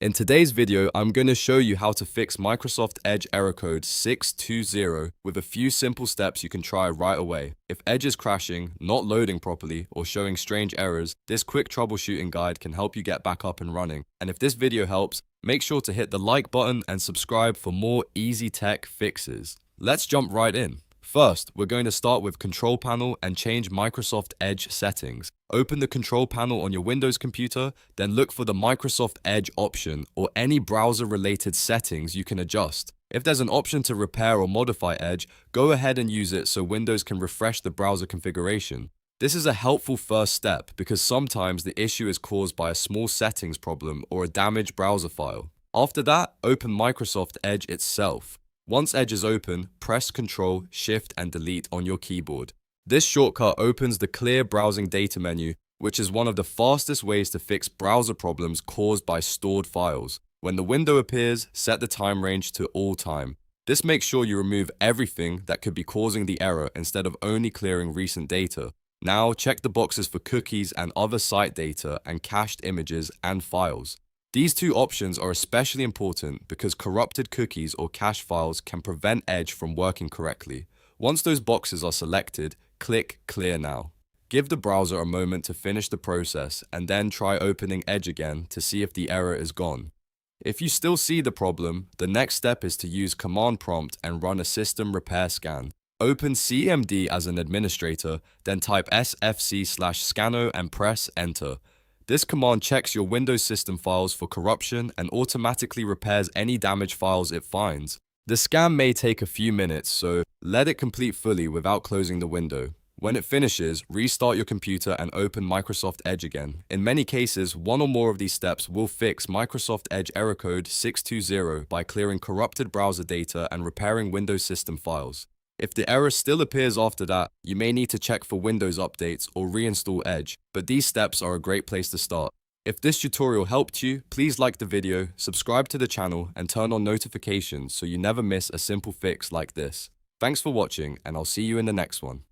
In today's video, I'm going to show you how to fix Microsoft Edge error code 620 with a few simple steps you can try right away. If Edge is crashing, not loading properly, or showing strange errors, this quick troubleshooting guide can help you get back up and running. And if this video helps, make sure to hit the like button and subscribe for more easy tech fixes. Let's jump right in. First, we're going to start with Control Panel and change Microsoft Edge settings. Open the Control Panel on your Windows computer, then look for the Microsoft Edge option or any browser-related settings you can adjust. If there's an option to repair or modify Edge, go ahead and use it so Windows can refresh the browser configuration. This is a helpful first step because sometimes the issue is caused by a small settings problem or a damaged browser file. After that, open Microsoft Edge itself. Once Edge is open, press Ctrl, Shift, and Delete on your keyboard. This shortcut opens the Clear Browsing Data menu, which is one of the fastest ways to fix browser problems caused by stored files. When the window appears, set the time range to all time. This makes sure you remove everything that could be causing the error instead of only clearing recent data. Now, check the boxes for cookies and other site data and cached images and files. These two options are especially important because corrupted cookies or cache files can prevent Edge from working correctly. Once those boxes are selected, click Clear Now. Give the browser a moment to finish the process and then try opening Edge again to see if the error is gone. If you still see the problem, the next step is to use Command Prompt and run a system repair scan. Open CMD as an administrator, then type sfc/scannow and press Enter. This command checks your Windows system files for corruption and automatically repairs any damaged files it finds. The scan may take a few minutes, so let it complete fully without closing the window. When it finishes, restart your computer and open Microsoft Edge again. In many cases, one or more of these steps will fix Microsoft Edge error code 620 by clearing corrupted browser data and repairing Windows system files. If the error still appears after that, you may need to check for Windows updates or reinstall Edge, but these steps are a great place to start. If this tutorial helped you, please like the video, subscribe to the channel, and turn on notifications so you never miss a simple fix like this. Thanks for watching, and I'll see you in the next one.